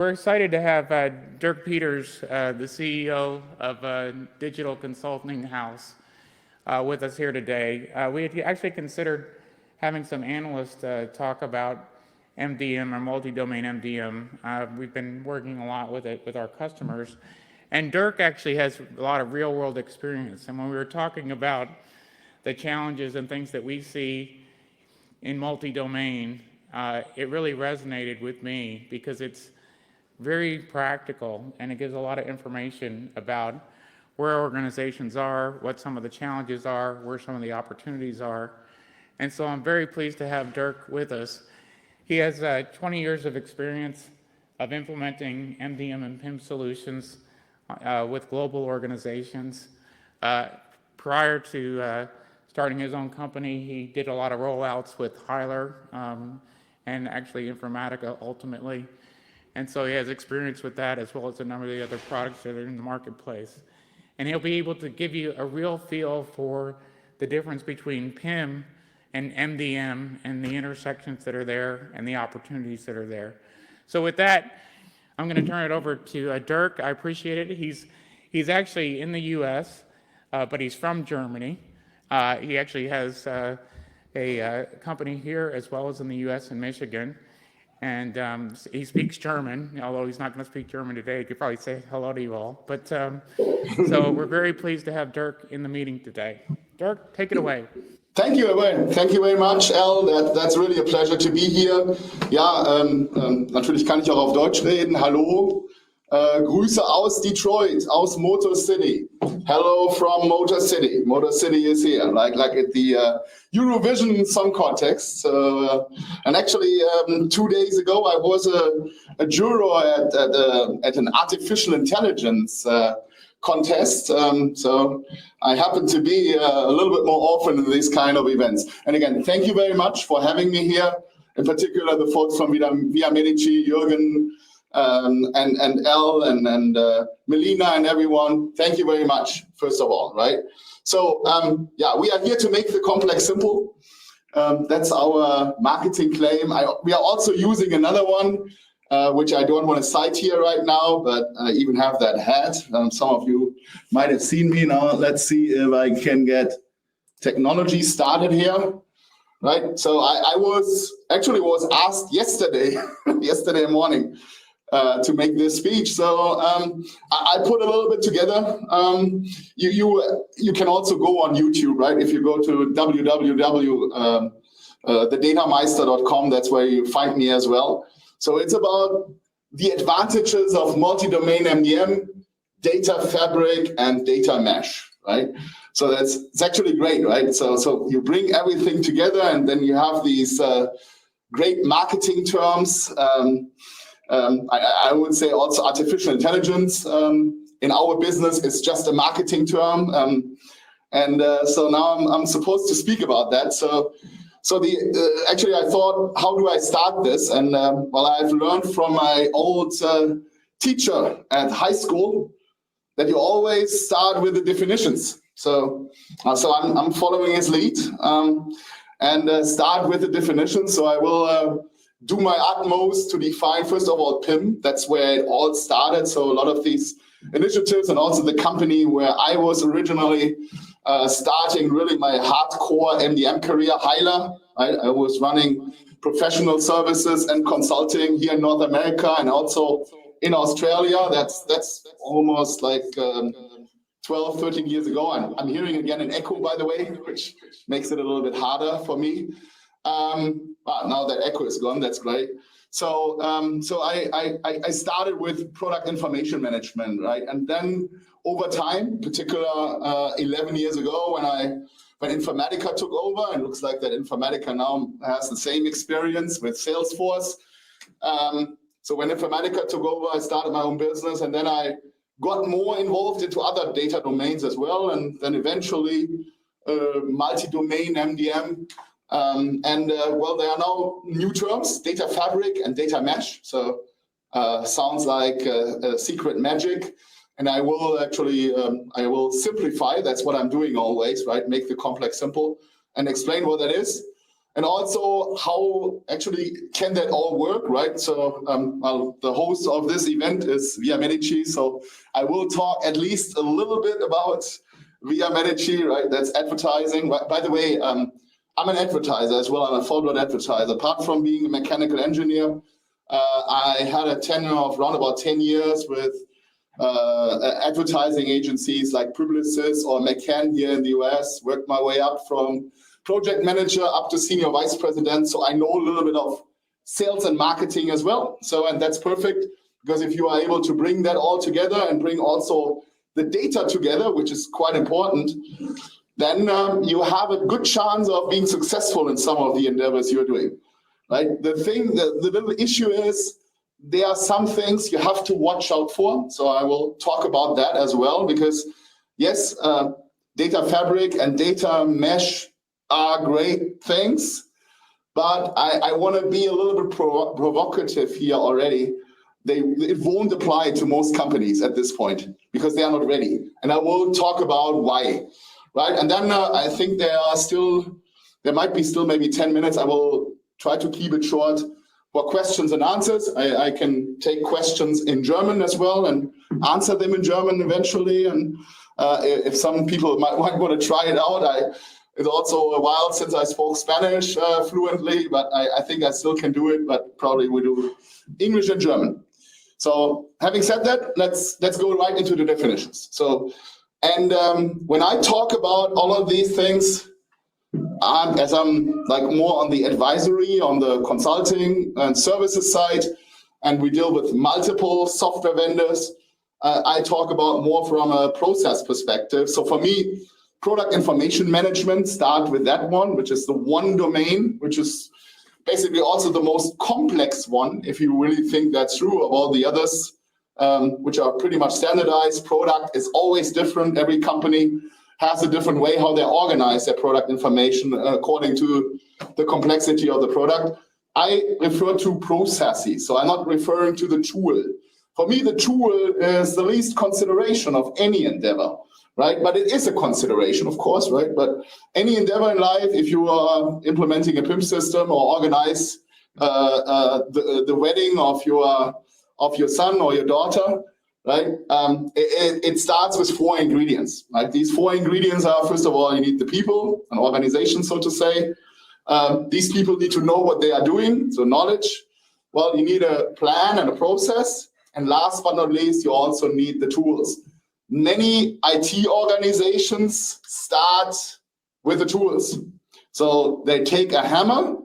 We're excited to have Dirk Peters, the CEO of a digital consulting house, with us here today. We had actually considered having some analysts talk about MDM or multi-domain MDM. We've been working a lot with it with our customers. And Dirk actually has a lot of real-world experience. And when we were talking about the challenges and things that we see in multi-domain, it really resonated with me because it's very practical and it gives a lot of information about where organizations are, what some of the challenges are, where some of the opportunities are. And so I'm very pleased to have Dirk with us. He has 20 years of experience of implementing MDM and PIM solutions with global organizations. Prior to starting his own company, he did a lot of rollouts with Hyler and actually Informatica ultimately. And so he has experience with that as well as a number of the other products that are in the marketplace. And he'll be able to give you a real feel for the difference between PIM and MDM and the intersections that are there and the opportunities that are there. So with that, I'm going to turn it over to Dirk. I appreciate it. He's actually in the US, but he's from Germany. He actually has a company here as well as in the US in Michigan. And he speaks German, although he's not going to speak German today. He could probably say hello to you all. But so we're very pleased to have Dirk in the meeting today. Dirk, take it away. Thank you, Owen. Thank you very much, Al. That's really a pleasure to be here. Ja, natürlich kann ich auch auf Deutsch reden. Hallo. Grüße aus Detroit, aus Motor City. Hello from Motor City. Motor City is here, like at the Eurovision Song Contest. And actually, 2 days ago, I was a juror at an artificial intelligence contest. So I happen to be a little bit more often in these kind of events. And again, thank you very much for having me here. In particular, the folks from VIAMEDICI, Jürgen, and Elle and Melina and everyone, thank you very much, first of all, right? So, yeah, we are here to make the complex simple. That's our marketing claim. We are also using another one, which I don't want to cite here right now, but I even have that hat. Some of you might have seen me now. Let's see if I can get technology started here. Right, so I was asked yesterday, yesterday morning, to make this speech. So I put a little bit together. You can also go on YouTube, right? If you go to www.thedatameister.com, that's where you find me as well. So it's about the advantages of multi-domain MDM, data fabric, and data mesh, right? So it's actually great, right? So you bring everything together, and then you have these great marketing terms. I would say also artificial intelligence in our business is just a marketing term, so now I'm supposed to speak about that. So actually I thought, how do I start this? And well, I've learned from my old teacher at high school that you always start with the definitions. So I'm following his lead and start with the definitions. So I will do my utmost to define, first of all, PIM. That's where it all started. So a lot of these initiatives and also the company where I was originally starting really my hardcore MDM career, Hyler. I was running professional services and consulting here in North America and also in Australia. That's almost like 12, 13 years ago. I'm hearing again an echo, by the way, which makes it a little bit harder for me. Now that echo is gone, that's great. So I started with product information management, right? And then over time, particular 11 years ago, when Informatica took over, and it looks like that Informatica now has the same experience with Salesforce. So when Informatica took over, I started my own business, and then I got more involved into other data domains as well, and then eventually multi-domain MDM. Well, there are now new terms, data fabric and data mesh. So sounds like secret magic. And I will actually, I will simplify. That's what I'm doing always, right? Make the complex simple and explain what that is. and also how actually can that all work, right? So well, the host of this event is VIAMEDICI, so I will talk at least a little bit about VIAMEDICI, right? That's advertising. By the way, I'm an advertiser as well. I'm a full-blood advertiser. Apart from being a mechanical engineer, I had a tenure of around about 10 years with advertising agencies like Publicis or McCann here in the US, worked my way up from project manager up to senior vice president. So I know a little bit of sales and marketing as well. So, and that's perfect, because if you are able to bring that all together and bring also the data together, which is quite important, then you have a good chance of being successful in some of the endeavors you're doing, right? The little issue is, there are some things you have to watch out for. So I will talk about that as well, because yes, data fabric and data mesh are great things, but I want to be a little bit provocative here already. It won't apply to most companies at this point because they are not ready. And I will talk about why, right? And then I think there might be still maybe 10 minutes. I will try to keep it short for questions and answers. I can take questions in German as well and answer them in German eventually. And if some people might want to try it out, it's also a while since I spoke Spanish fluently, but I think I still can do it, but probably we do English and German. So having said that, let's go right into the definitions. So, and when I talk about all of these things, as I'm like more on the advisory, on the consulting and services side, and we deal with multiple software vendors, I talk about more from a process perspective. So for me, product information management, start with that one, which is the one domain, which is basically also the most complex one, if you really think that's true of all the others, which are pretty much standardized. Product is always different. Every company has a different way how they organize their product information according to the complexity of the product. I refer to processes, so I'm not referring to the tool. For me, the tool is the least consideration of any endeavor, right? But it is a consideration, of course, right? But any endeavor in life, if you are implementing a PIM system or organize the wedding of your son or your daughter, right? It starts with 4 ingredients, right? These 4 ingredients are, first of all, you need the people, an organization, so to say. These people need to know what they are doing, so knowledge. Well, you need a plan and a process. And last but not least, you also need the tools. Many IT organizations start with the tools. So they take a hammer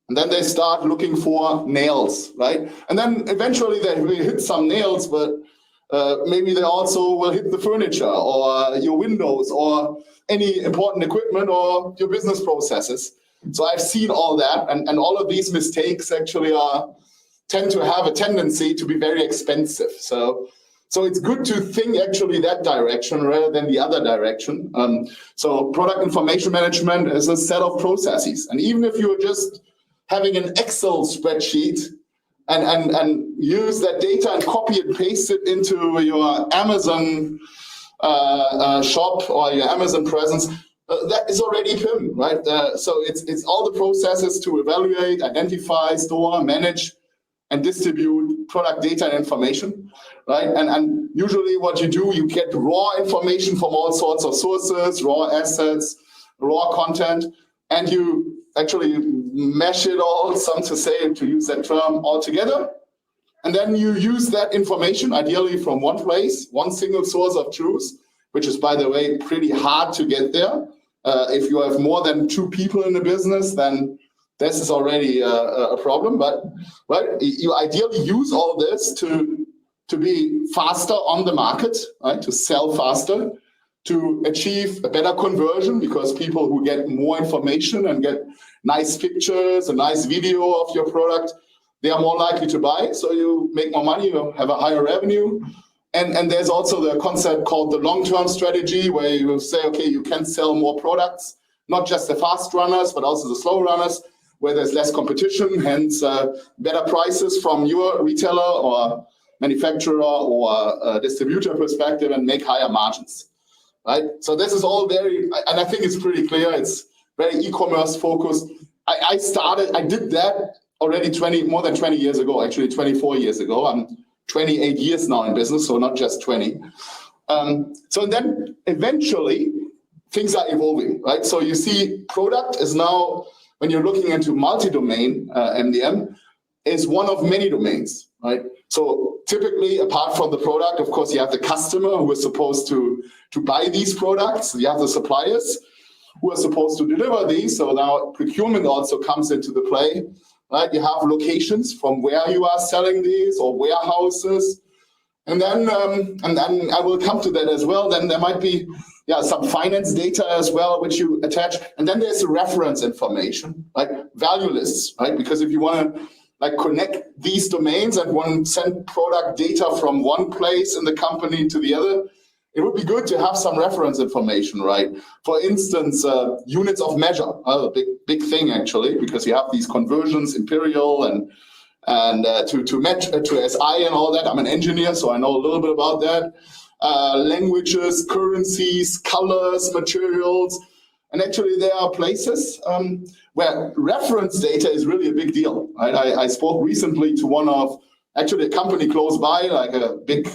and then they start looking for nails, right? And then eventually they will hit some nails, but maybe they also will hit the furniture or your windows or any important equipment or your business processes. So I've seen all that, and all of these mistakes actually tend to have a tendency to be very expensive. So it's good to think actually that direction rather than the other direction. So product information management is a set of processes. And even if you're just having an Excel spreadsheet and use that data and copy and paste it into your Amazon shop or your Amazon presence, that is already PIM, right? So it's all the processes to evaluate, identify, store, manage, and distribute product data and information, right? And usually what you do, you get raw information from all sorts of sources, raw assets, raw content, and you actually mesh it all, some to say, to use that term, all together. And then you use that information, ideally from one place, one single source of truth, which is, by the way, pretty hard to get there. If you have more than 2 people in the business, then this is already a problem. But right, you ideally use all this to be faster on the market, right? To sell faster, to achieve a better conversion, because people who get more information and get nice pictures, a nice video of your product, they are more likely to buy. So you make more money, you have a higher revenue. And there's also the concept called the long-term strategy, where you say, okay, you can sell more products, not just the fast runners, but also the slow runners, where there's less competition, hence better prices from your retailer or manufacturer or distributor perspective, and make higher margins, right? So this is all very, and I think it's pretty clear, it's very e-commerce focused. I did that already more than 20 years ago, actually 24 years ago. I'm 28 years now in business, so not just 20. So then eventually things are evolving, right? So you see product is now, when you're looking into multi-domain MDM, is one of many domains, right? So typically, apart from the product, of course, you have the customer who is supposed to buy these products. You have the suppliers who are supposed to deliver these. So now procurement also comes into the play, right? You have locations from where you are selling these, or warehouses. And then I will come to that as well. Then there might be some finance data as well, which you attach. And then there's the reference information, like value lists, right? Because if you want to connect these domains and send product data from one place in the company to the other, it would be good to have some reference information, right? For instance, units of measure, a big thing actually, because you have these conversions, imperial and to SI and all that. I'm an engineer, so I know a little bit about that. Languages, currencies, colors, materials. And actually there are places where reference data is really a big deal, right? I spoke recently to actually a company close by, like a big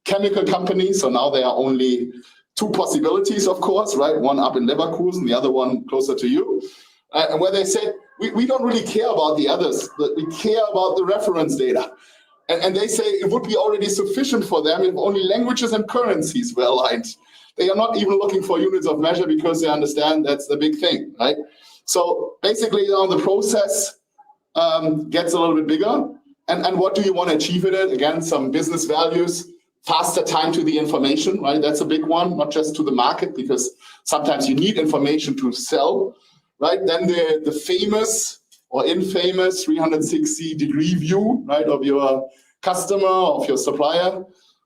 chemical company. So now there are only two possibilities, of course, right? One up in Leverkusen, the other one closer to you. And where they said, we don't really care about the others, but we care about the reference data. And they say it would be already sufficient for them if only languages and currencies were aligned. They are not even looking for units of measure because they understand that's the big thing, right? So basically, the process gets a little bit bigger. And what do you want to achieve with it? Again, some business values, faster time to the information, right? That's a big one, not just to the market, because sometimes you need information to sell, right? Then the famous or infamous 360-degree view, right, of your customer, of your supplier,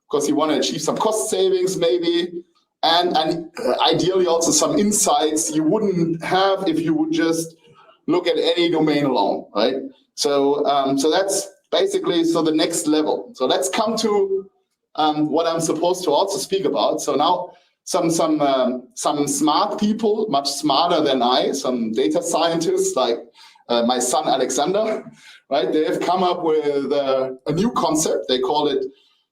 because you want to achieve some cost savings maybe. And ideally also some insights you wouldn't have if you would just look at any domain alone, right? So that's basically the next level. So let's come to what I'm supposed to also speak about. So now some smart people, much smarter than I, some data scientists like my son Alexander, right? They have come up with a new concept. They call it,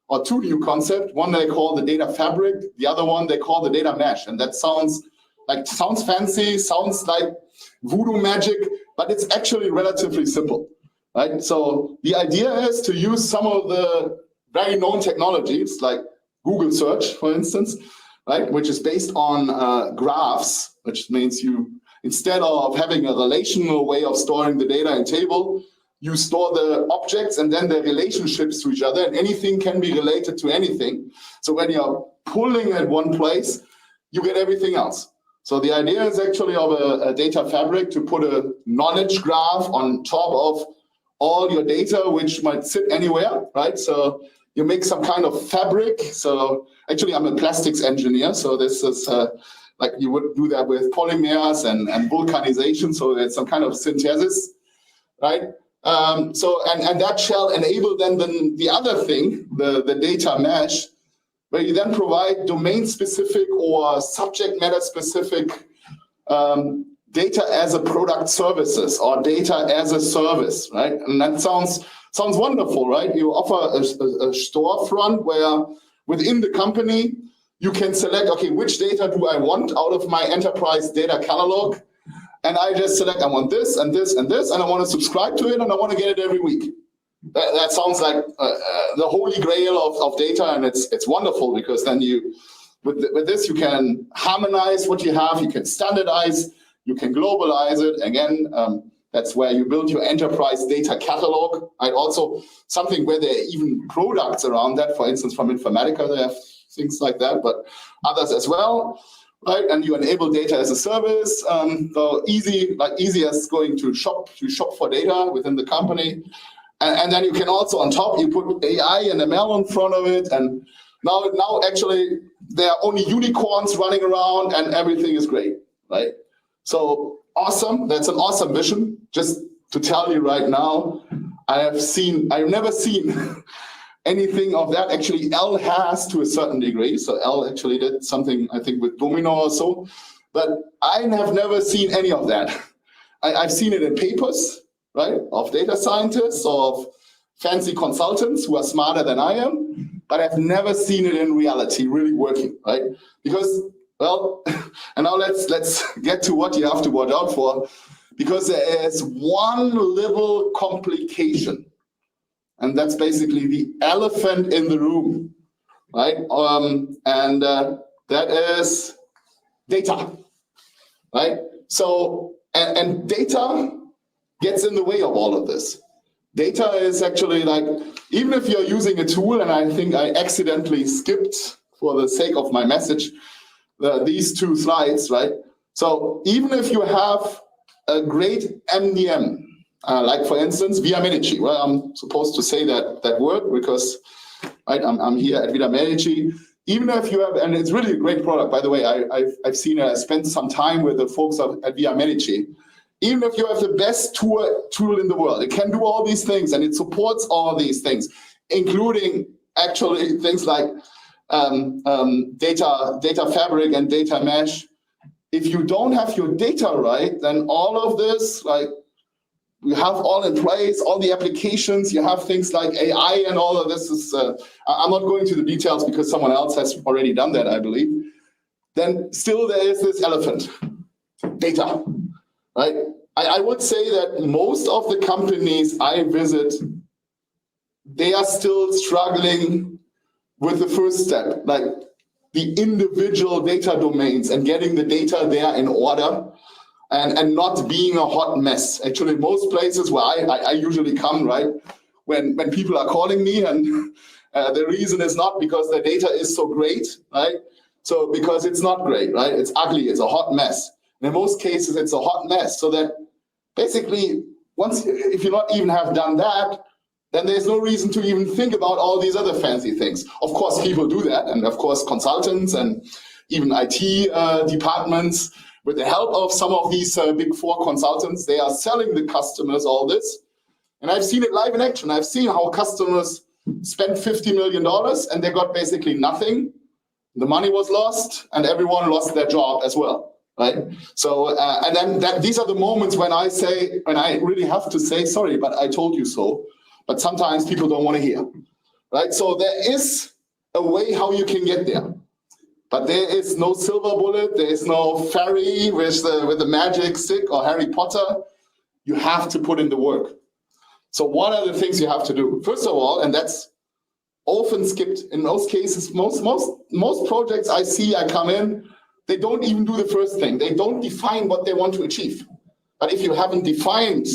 or two new concepts. One they call the data fabric, the other one they call the data mesh. And that sounds fancy, sounds like voodoo magic, but it's actually relatively simple, right? So the idea is to use some of the very known technologies like Google search, for instance, right? Which is based on graphs, which means you, instead of having a relational way of storing the data in table, you store the objects and then the relationships to each other, and anything can be related to anything. So when you're pulling at one place, you get everything else. So the idea is actually of a data fabric to put a knowledge graph on top of all your data, which might sit anywhere, right? So you make some kind of fabric. So actually, I'm a plastics engineer. So this is like you would do that with polymers and vulcanization. So it's some kind of synthesis, right? So that shall enable then the other thing, the data mesh, where you then provide domain-specific or subject matter-specific data as a product services or data as a service, right? And that sounds wonderful, right? You offer a storefront where within the company you can select, okay, which data do I want out of my enterprise data catalog? And I just select, I want this and this and this, and I want to subscribe to it, and I want to get it every week. That sounds like the holy grail of data, and it's wonderful because then with this you can harmonize what you have, you can standardize, you can globalize it. Again, that's where you build your enterprise data catalog. And also something where there are even products around that. For instance, from Informatica, they have things like that, but others as well. Right, and you enable data as a service. So easy as going to shop for data within the company, and then you can also on top you put AI and ML in front of it, and now actually there are only unicorns running around and everything is great, right? So awesome, that's an awesome vision. Just to tell you right now, I've never seen anything of that. Actually, L has to a certain degree. So L actually did something, I think, with Domino or so. But I have never seen any of that. I've seen it in papers, right, of data scientists, of fancy consultants who are smarter than I am, but I've never seen it in reality really working, right? Because, well, and now let's get to what you have to watch out for, because there is one little complication, and that's basically the elephant in the room, right? That is data, right? So, and data gets in the way of all of this. Data is actually like, even if you're using a tool, and I think I accidentally skipped, for the sake of my message, these two slides, right? So even if you have a great MDM, like for instance, VIAMEDICI, well, I'm supposed to say that word because right, I'm here at VIAMEDICI. Even if you have, and it's really a great product, by the way, I've seen, I spent some time with the folks at VIAMEDICI. Even if you have the best tool in the world, it can do all these things and it supports all these things, including actually things like data fabric and data mesh. If you don't have your data right, then all of this, like, you have all in place, all the applications, you have things like AI and all of this is, I'm not going to the details because someone else has already done that, I believe. Then still there is this elephant, data, right? I would say that most of the companies I visit, they are still struggling with the first step, like the individual data domains and getting the data there in order. And not being a hot mess. Actually, most places where I usually come, right, when people are calling me, and the reason is not because the data is so great, right? So because it's not great, right? It's ugly, it's a hot mess. And in most cases, it's a hot mess. So that basically, if you not even have done that, then there's no reason to even think about all these other fancy things. Of course, people do that, and of course, consultants and even IT departments, with the help of some of these big four consultants, they are selling the customers all this. And I've seen it live in action. I've seen how customers spent $50 million and they got basically nothing. The money was lost and everyone lost their job as well, right? So, and then these are the moments when I really have to say, sorry, but I told you so. But sometimes people don't want to hear, right? So there is a way how you can get there. But there is no silver bullet, there is no fairy with the magic stick or Harry Potter. You have to put in the work. So what are the things you have to do? First of all, and that's often skipped in most cases, most projects I see, I come in, they don't even do the first thing. They don't define what they want to achieve. But if you haven't defined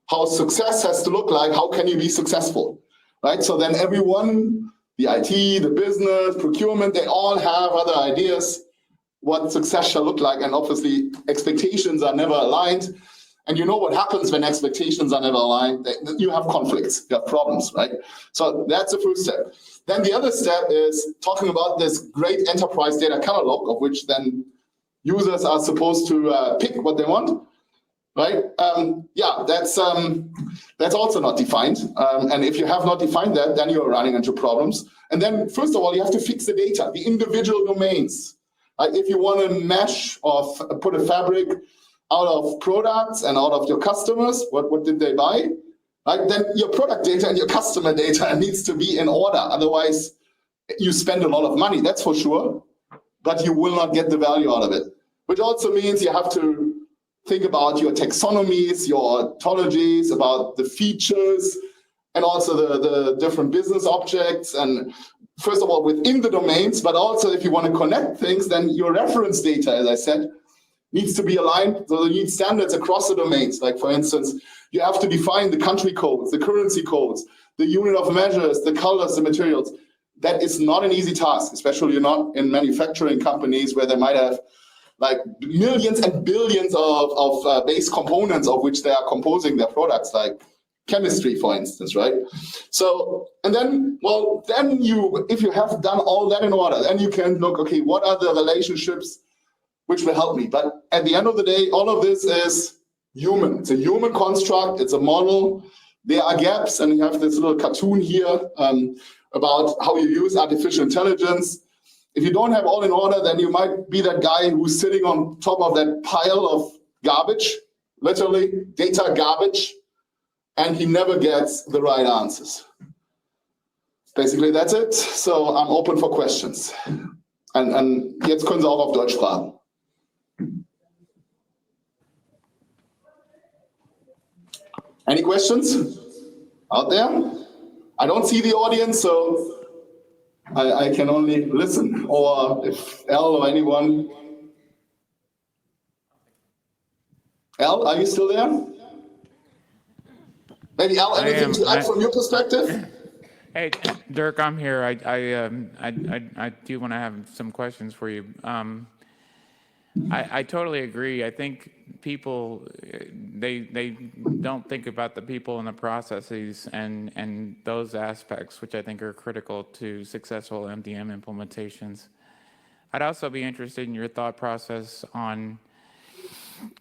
how success has to look like, how can you be successful, right? So then everyone, the IT, the business, procurement, they all have other ideas what success shall look like. And obviously expectations are never aligned. And you know what happens when expectations are never aligned? You have conflicts, you have problems, right? So that's the first step. Then the other step is talking about this great enterprise data catalog, of which then users are supposed to pick what they want, right? Yeah, that's also not defined. And if you have not defined that, then you're running into problems. And then first of all, you have to fix the data, the individual domains. If you want to mesh or put a fabric out of products and out of your customers, what did they buy? Right? Then your product data and your customer data needs to be in order. Otherwise, you spend a lot of money, that's for sure, but you will not get the value out of it. Which also means you have to think about your taxonomies, your ontologies, about the features, and also the different business objects. And first of all, within the domains, but also if you want to connect things, then your reference data, as I said, needs to be aligned. So you need standards across the domains. Like for instance, you have to define the country codes, the currency codes, the unit of measures, the colors, the materials. That is not an easy task, especially not in manufacturing companies where they might have like millions and billions of base components of which they are composing their products, like chemistry, for instance, right? So, and then, well, then if you have done all that in order, then you can look, okay, what are the relationships which will help me? But at the end of the day, all of this is human. It's a human construct, it's a model. There are gaps, and you have this little cartoon here about how you use artificial intelligence. If you don't have all in order, then you might be that guy who's sitting on top of that pile of garbage, literally data garbage, and he never gets the right answers. Basically, that's it. So I'm open for questions. Und jetzt können Sie auch auf Deutsch fragen. Any questions out there? I don't see the audience, so I can only listen. Or if Al or anyone. Al, are you still there? Maybe Al, anything to add from your perspective? Hey, Dirk, I'm here. I do want to have some questions for you. I totally agree. I think people, they don't think about the people and the processes and those aspects, which I think are critical to successful MDM implementations. I'd also be interested in your thought process on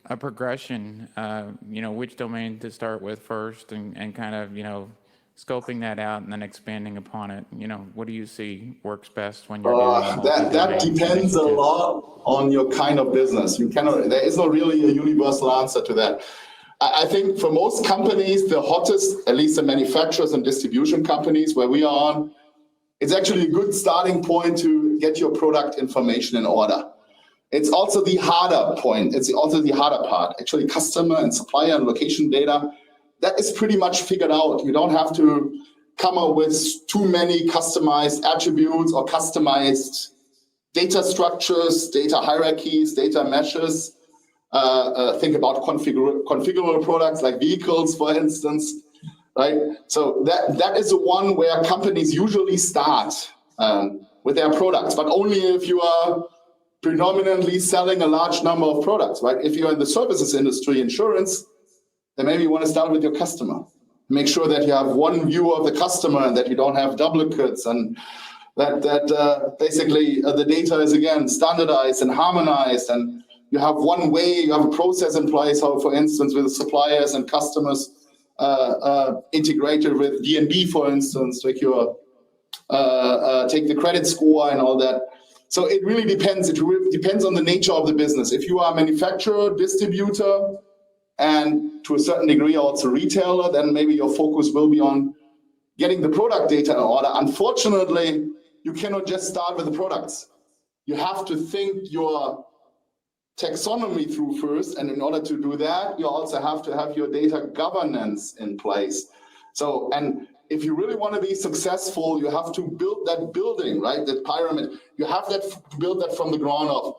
a progression, which domain to start with first and kind of, scoping that out and then expanding upon it. What do you see works best when you're doing that depends a lot on your kind of business. There is not really a universal answer to that. I think for most companies, the hottest, at least the manufacturers and distribution companies where we are on, it's actually a good starting point to get your product information in order. It's also the harder point. It's also the harder part. Actually, customer and supplier and location data, that is pretty much figured out. You don't have to come up with too many customized attributes or customized data structures, data hierarchies, data meshes. Think about configurable products like vehicles, for instance, right? So that is the one where companies usually start with their products, but only if you are predominantly selling a large number of products, right? If you're in the services industry, insurance, then maybe you want to start with your customer. Make sure that you have one view of the customer and that you don't have duplicates, and that basically the data is again standardized and harmonized, and you have one way, you have a process in place, how, for instance, with suppliers and customers integrated with D&B, for instance, like your take the credit score and all that. So it really depends. It really depends on the nature of the business. If you are a manufacturer, distributor, and to a certain degree also retailer, then maybe your focus will be on getting the product data in order. Unfortunately, you cannot just start with the products. You have to think your taxonomy through first, and in order to do that, you also have to have your data governance in place. So, and if you really want to be successful, you have to build that building, right? That pyramid. You have to build that from the ground up.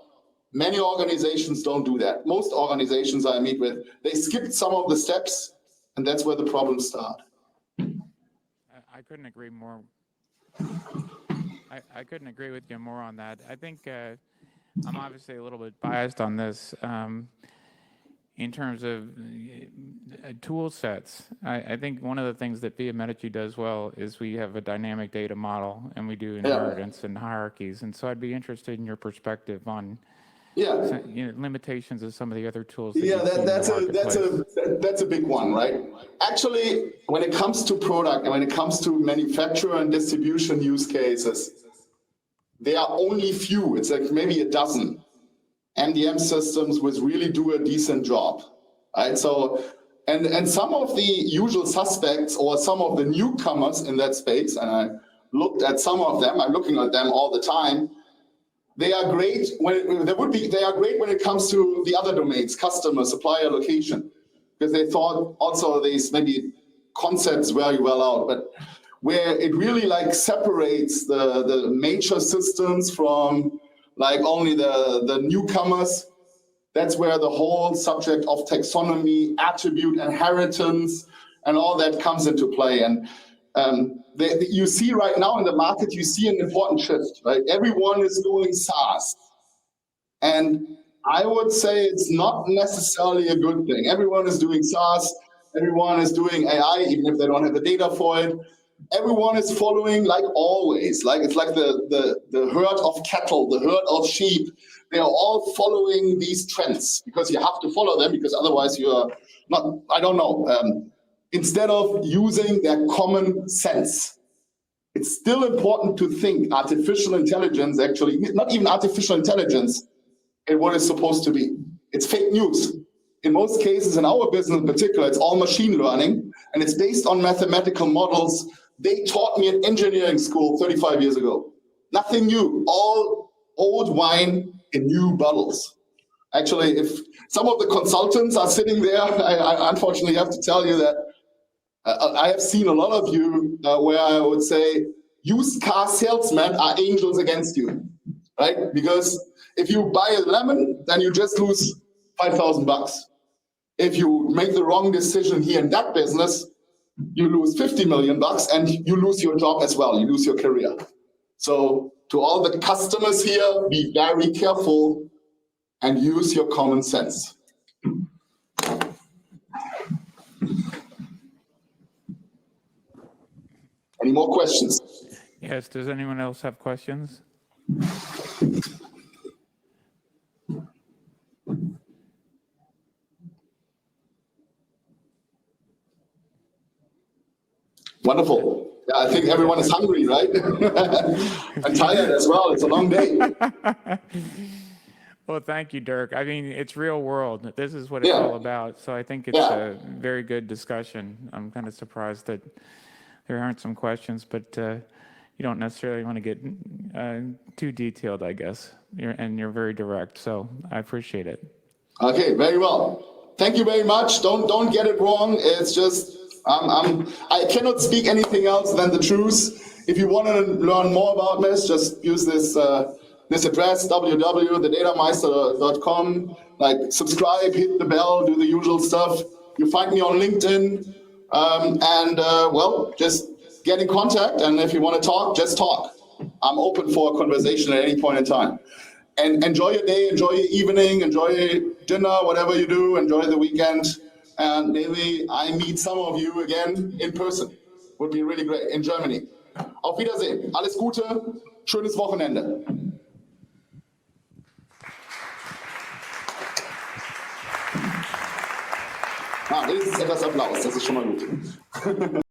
Many organizations don't do that. Most organizations I meet with, they skipped some of the steps, and that's where the problems start. I couldn't agree more. I couldn't agree with you more on that. I think I'm obviously a little bit biased on this in terms of tool sets. I think one of the things that VIAMEDICI does well is we have a dynamic data model, and we do inheritance and hierarchies. And so I'd be interested in your perspective on limitations of some of the other tools. That's a big one, right? Actually, when it comes to product and when it comes to manufacturer and distribution use cases, there are only few. It's like maybe a dozen MDM systems which really do a decent job, right? So, and some of the usual suspects or some of the newcomers in that space, and I looked at some of them. I'm looking at them all the time. They are great when it comes to the other domains, customer, supplier, location, because they thought also these maybe concepts very well out, but where it really like separates the major systems from like only the newcomers, that's where the whole subject of taxonomy, attribute inheritance, and all that comes into play. And you see right now in the market, you see an important shift, right? Everyone is doing SaaS. And I would say it's not necessarily a good thing. Everyone is doing SaaS. Everyone is doing AI, even if they don't have the data for it. Everyone is following like always, like it's like the herd of cattle, the herd of sheep. They are all following these trends because you have to follow them, because otherwise you are not, I don't know, instead of using their common sense. It's still important to think artificial intelligence, actually, not even artificial intelligence, and what it's supposed to be. It's fake news. in most cases, in our business in particular, it's all machine learning, and it's based on mathematical models they taught me at engineering school 35 years ago. Nothing new, all old wine in new bottles. Actually, if some of the consultants are sitting there, I unfortunately have to tell you that I have seen a lot of you where I would say used car salesmen are angels against you, right? Because if you buy a lemon, then you just lose $5,000. If you make the wrong decision here in that business, you lose $50 million and you lose your job as well. You lose your career. So to all the customers here, be very careful and use your common sense. Any more questions? Yes, does anyone else have questions? Wonderful. Yeah, I think everyone is hungry, right? I'm tired as well. It's a long day. Well, thank you, Dirk. I mean, it's real world. This is what it's all about. So I think it's a very good discussion. I'm kind of surprised that there aren't some questions, but you don't necessarily want to get too detailed, I guess. And you're very direct, so I appreciate it. Okay, very well. Thank you very much. Don't get it wrong. It's just I cannot speak anything else than the truth. If you want to learn more about this, just use this this address, www.thedatameister.com. Like, subscribe, hit the bell, do the usual stuff. You find me on LinkedIn, well, just get in contact. And if you want to talk, just talk. I'm open for a conversation at any point in time. And enjoy your day, enjoy your evening, enjoy your dinner, whatever you do, enjoy the weekend. And maybe I meet some of you again in person. Would be really great, in Germany. Auf Wiedersehen. Alles Gute, schönes Wochenende. Wenigstens etwas Applaus, das ist schon mal gut.